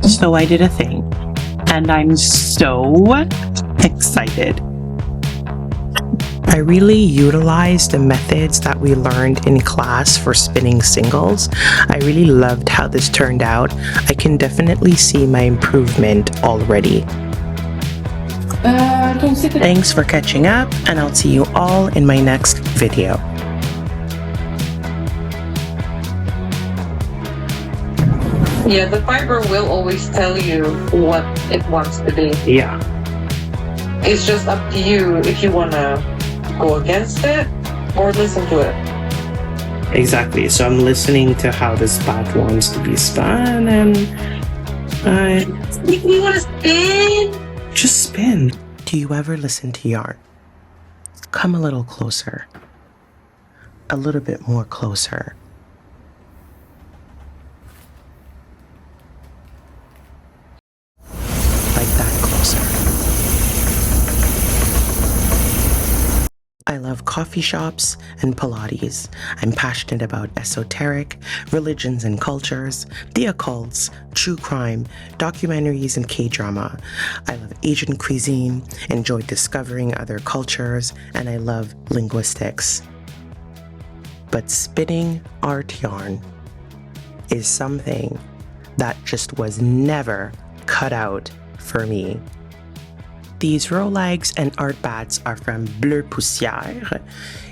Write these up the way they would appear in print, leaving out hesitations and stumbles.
So I did a thing, and I'm so excited. I really utilized the methods that we learned in class for spinning singles. I really loved how this turned out. I can definitely see my improvement already. Thanks for catching up, and I'll see you all in my next video. Yeah, the fiber will always tell you what it wants to be. Yeah. It's just up to you if you want to go against it or listen to it. Exactly. So I'm listening to how this bat wants to be spun, and We want to spin. just spin. Do you ever listen to yarn? Come a little closer. A little bit more closer. Like that closer. I love coffee shops and Pilates. I'm passionate about esoteric, religions and cultures, the occults, true crime, documentaries, and K-drama. I love Asian cuisine, enjoy discovering other cultures, and I love linguistics. But spinning art yarn is something that just was never cut out for me. These Rolags and art bats are from Bleu Poussiere.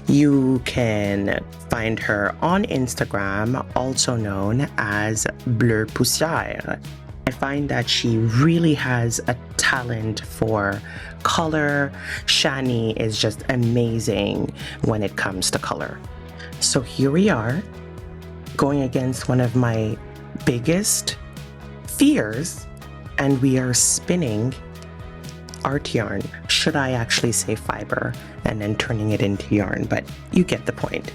You can find her on Instagram, also known as Bleu Poussiere. I find that she really has a talent for color. Shani is just amazing when it comes to color. So here we are, going against one of my biggest fears, and we are spinning art yarn. Should I actually say fiber and then turning it into yarn, but you get the point.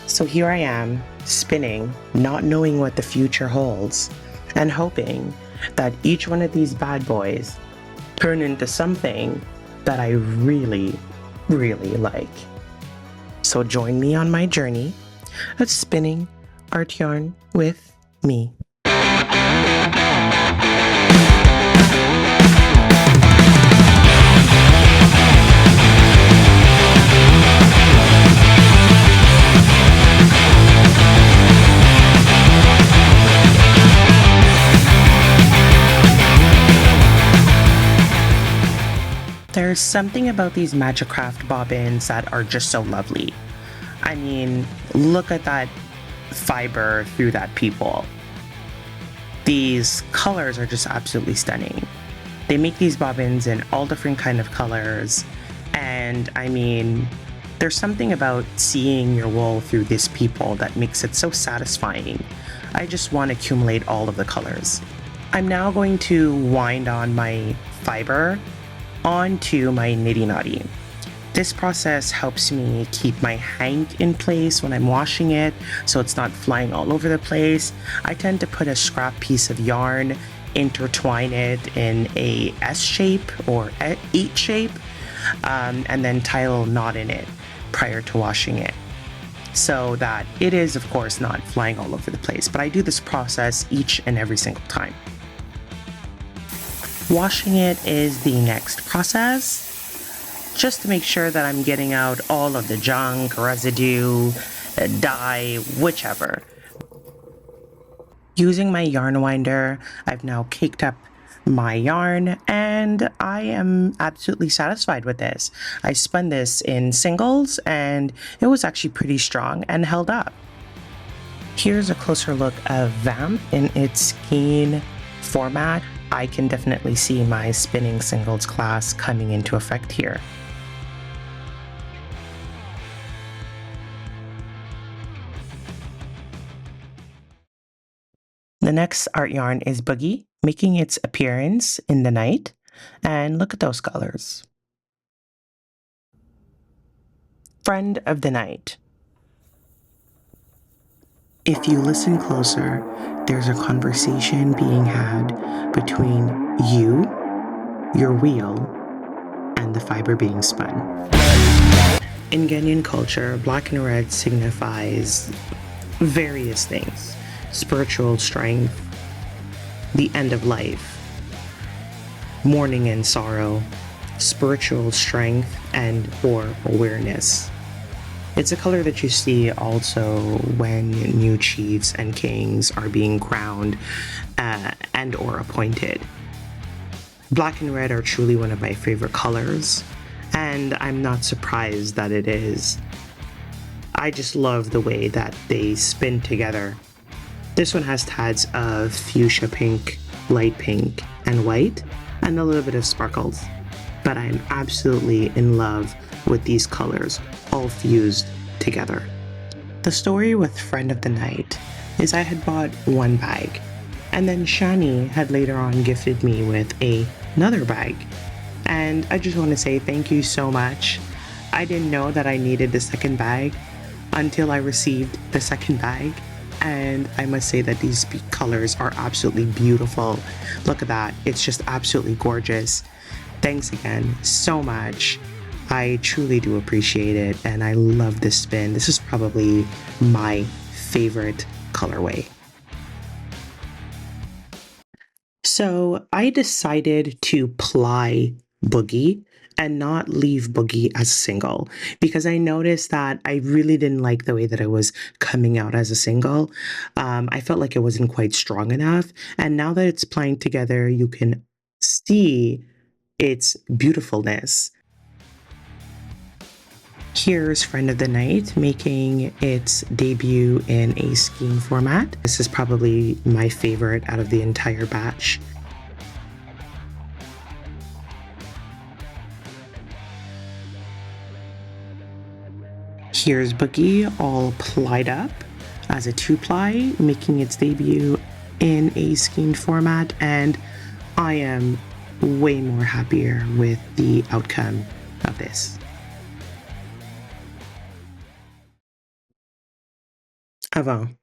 So here I am spinning, not knowing what the future holds, and hoping that each one of these bad boys turn into something that I really, really like. So join me on my journey of spinning art yarn with me. There's something about these Magicraft bobbins that are just so lovely. I mean, look at that fiber through that peephole. These colors are just absolutely stunning. They make these bobbins in all different kind of colors, and I mean, there's something about seeing your wool through this peephole that makes it so satisfying. I just want to accumulate all of the colors. I'm now going to wind on my fiber onto my niddy noddy. This process helps me keep my hank in place when I'm washing it, so it's not flying all over the place. I tend to put a scrap piece of yarn, intertwine it in a S shape or 8 shape, and then tie a little knot in it prior to washing it, so that it is, of course, not flying all over the place. But I do this process each and every single time. Washing it is the next process, just to make sure that I'm getting out all of the junk, residue, dye, whichever. Using my yarn winder, I've now caked up my yarn, and I am absolutely satisfied with this. I spun this in singles, and it was actually pretty strong and held up. Here's a closer look of Vamp in its skein format. I can definitely see my spinning singles class coming into effect here. The next art yarn is Boogie, making its appearance in the night, and look at those colors. Friend of the night. If you listen closer, there's a conversation being had between you, your wheel, and the fiber being spun. In Ghanaian culture, black and red signifies various things: spiritual strength, the end of life, mourning and sorrow, spiritual strength, and or awareness. It's a color that you see also when new chiefs and kings are being crowned and or appointed. Black and red are truly one of my favorite colors, and I'm not surprised that it is. I just love the way that they spin together. This one has tads of fuchsia pink, light pink, and white, and a little bit of sparkles. But I'm absolutely in love with these colors, all fused together. The story with Friend of the Night is I had bought one bag, and then Shani had later on gifted me with another bag. And I just want to say thank you so much. I didn't know that I needed the second bag until I received the second bag. And I must say that these colors are absolutely beautiful. Look at that. It's just absolutely gorgeous. Thanks again so much. I truly do appreciate it, and I love this spin. This is probably my favorite colorway. So I decided to ply Boogie and not leave Boogie as a single because I noticed that I really didn't like the way that it was coming out as a single. I felt like it wasn't quite strong enough. And now that it's playing together, you can see its beautifulness. Here's Friend of the Night making its debut in a skein format. This is probably my favorite out of the entire batch. Here's Boogie all plied up as a 2-ply, making its debut in a skein format, and I am way more happier with the outcome of this. Avant.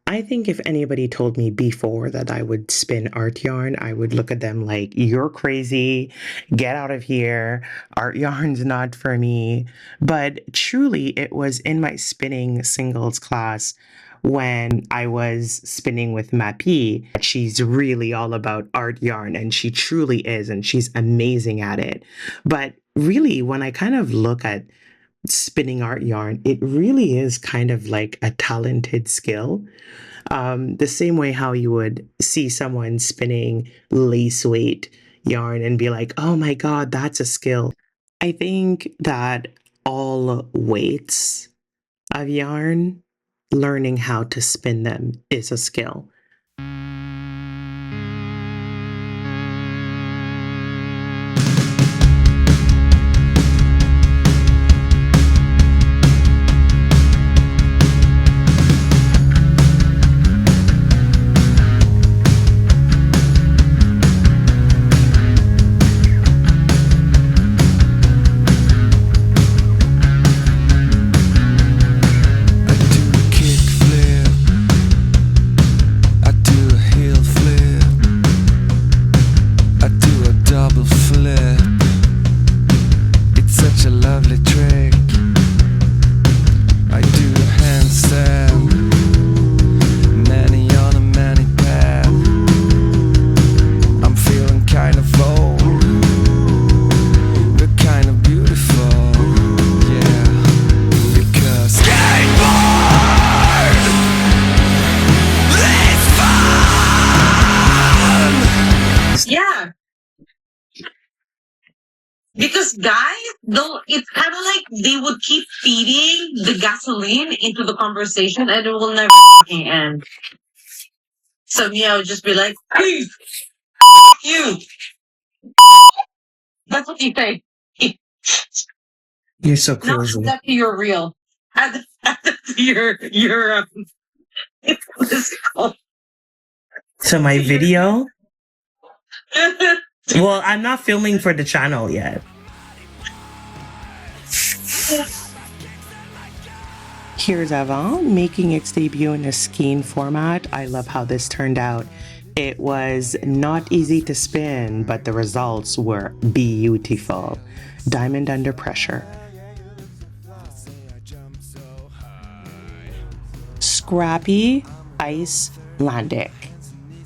I think if anybody told me before that I would spin art yarn, I would look at them like, you're crazy, get out of here, art yarn's not for me. But truly, it was in my spinning singles class when I was spinning with Mappy. She's really all about art yarn, and she truly is, and she's amazing at it. But really, when I kind of look at spinning art yarn, it really is kind of like a talented skill. The same way how you would see someone spinning lace weight yarn and be like, oh my God, that's a skill. I think that all weights of yarn, learning how to spin them is a skill. Because guys, though, it's kind of like they would keep feeding the gasoline into the conversation and it will never fucking end. So me, I would just be like, hey, you. That's what you say. You're so Now crazy. that you're real. Add that to your what's this called? So my video? Well, I'm not filming for the channel yet. Here's Avant making its debut in a skein format. I love how this turned out. It was not easy to spin, but the results were beautiful. Diamond under pressure. Scrappy Icelandic.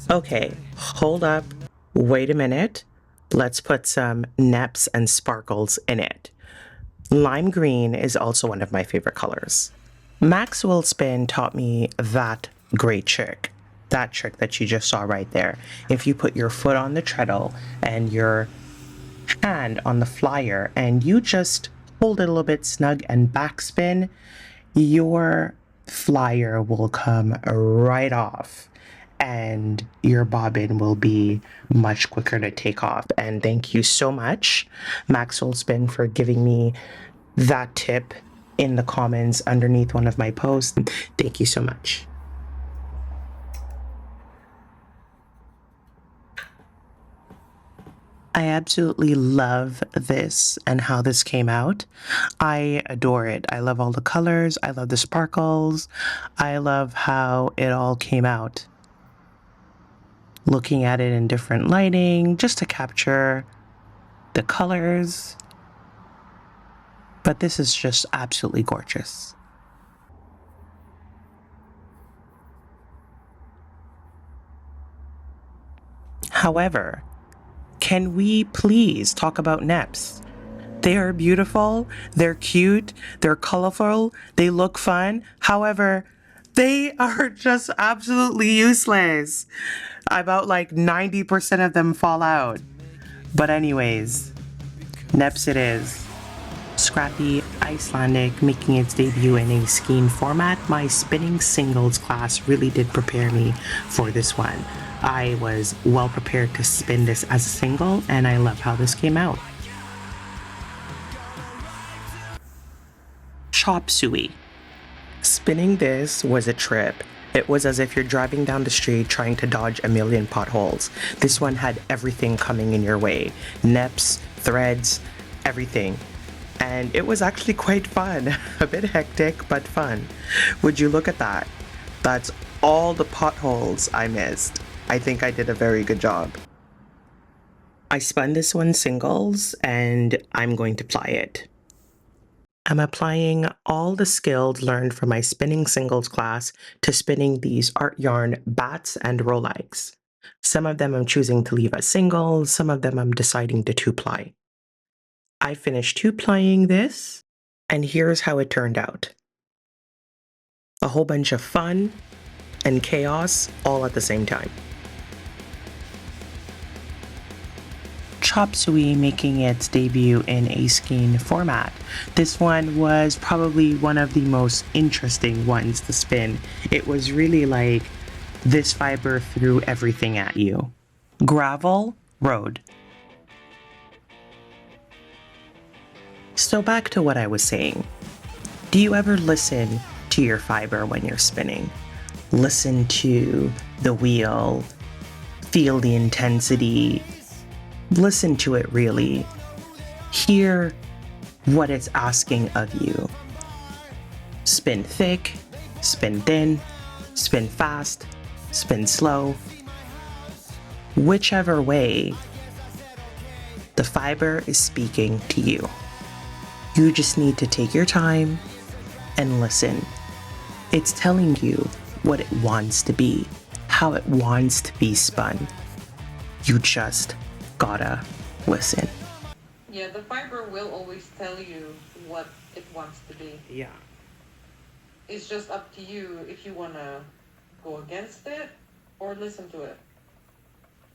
Okay, Hold up. Wait a minute. Let's put some neps and sparkles in it. Lime green is also one of my favorite colors. Maxwell Spin taught me that great trick. That trick that you just saw right there. If you put your foot on the treadle and your hand on the flyer and you just hold it a little bit snug and backspin, your flyer will come right off and your bobbin will be much quicker to take off. And thank you so much, Maxwell Spin, for giving me that tip in the comments underneath one of my posts. Thank you so much. I absolutely love this and how this came out. I adore it. I love all the colors. I love the sparkles. I love how it all came out. Looking at it in different lighting just to capture the colors. But this is just absolutely gorgeous. However, can we please talk about neps? They are beautiful, they're cute, they're colorful, they look fun. However, they are just absolutely useless. About like 90% of them fall out. But anyways, neps it is. Scrappy Icelandic making its debut in a skein format. My spinning singles class really did prepare me for this one. I was well prepared to spin this as a single, and I love how this came out. Chop suey. Spinning this was a trip. It was as if you're driving down the street trying to dodge a million potholes. This one had everything coming in your way. Neps, threads, everything. And it was actually quite fun. A bit hectic, but fun. Would you look at that? That's all the potholes I missed. I think I did a very good job. I spun this one singles and I'm going to ply it. I'm applying all the skills learned from my spinning singles class to spinning these art yarn bats and Rolex. Some of them I'm choosing to leave as singles, some of them I'm deciding to two-ply. I finished two-plying this, and here's how it turned out. A whole bunch of fun and chaos all at the same time. Chop suey making its debut in a skein format. This one was probably one of the most interesting ones to spin. It was really like this fiber threw everything at you. Gravel, road. So back to what I was saying. Do you ever listen to your fiber when you're spinning? Listen to the wheel, feel the intensity, listen to it really. Hear what it's asking of you. Spin thick, spin thin, spin fast, spin slow. Whichever way, the fiber is speaking to you. You just need to take your time and listen. It's telling you what it wants to be, how it wants to be spun. You just gotta listen. Yeah, the fiber will always tell you what it wants to be. Yeah. It's just up to you if you want to go against it or listen to it.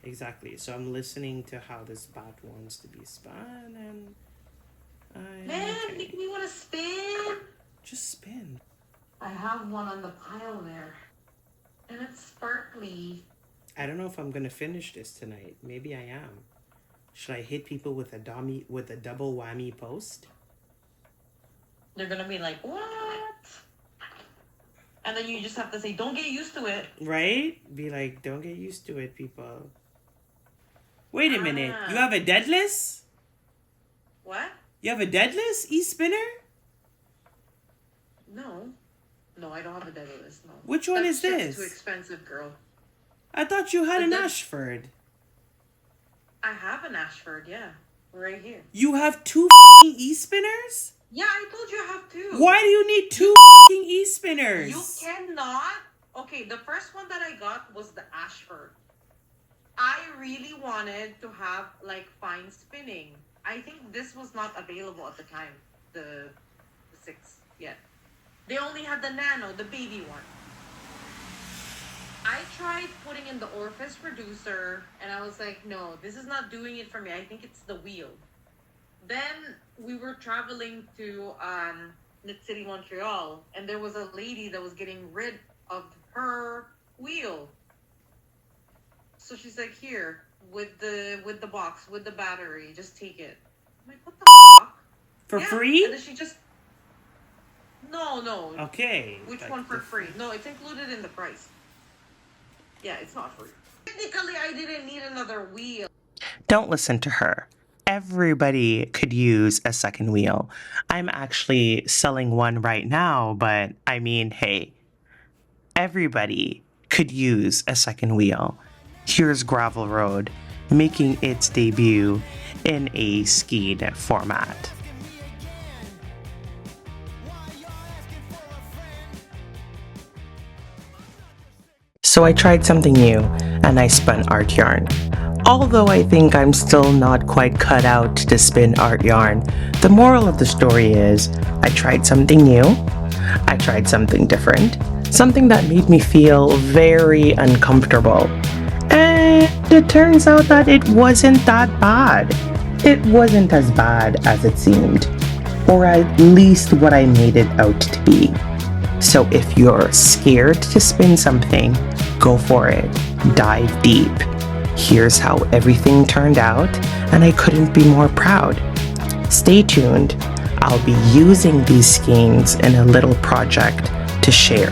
Exactly. So I'm listening to how this bat wants to be spun, and Man, make me want to spin. just spin. I have one on the pile there. And it's sparkly. I don't know if I'm gonna finish this tonight. Maybe I am. Should I hit people with a double whammy post? They're going to be like, what? And then you just have to say, don't get used to it. Right? Be like, don't get used to it, people. Wait a minute. You have a deadless? What? You have a deadless e-spinner? No. No, I don't have a deadlist. No. Which one is That's this? too expensive, girl. I thought you had The an dead- Ashford. I have an Ashford, yeah. Right here. You have two e-spinners? Yeah, I told you I have two. Why do you need two e-spinners? You cannot. Okay, the first one that I got was the Ashford. I really wanted to have like fine spinning. I think this was not available at the time, the 6 yet. They only had the nano, the baby one. I tried putting in the orifice reducer and I was like, no, this is not doing it for me. I think it's the wheel. Then we were traveling to Knit City, Montreal, and there was a lady that was getting rid of her wheel. So she's like, here, with the box, with the battery, just take it. I'm like, what the fuck? For Yeah. free? And then she just No. Okay. Which one for free? No, it's included in the price. Yeah, it's not free. Technically, I didn't need another wheel. Don't listen to her. Everybody could use a second wheel. I'm actually selling one right now, but I mean, hey, everybody could use a second wheel. Here's Gravel Road making its debut in a skied format. So I tried something new and I spun art yarn. Although I think I'm still not quite cut out to spin art yarn, the moral of the story is I tried something new, I tried something different, something that made me feel very uncomfortable. And it turns out that it wasn't that bad. It wasn't as bad as it seemed, or at least what I made it out to be. So if you're scared to spin something, go for it. Dive deep. Here's how everything turned out, and I couldn't be more proud. Stay tuned. I'll be using these skeins in a little project to share.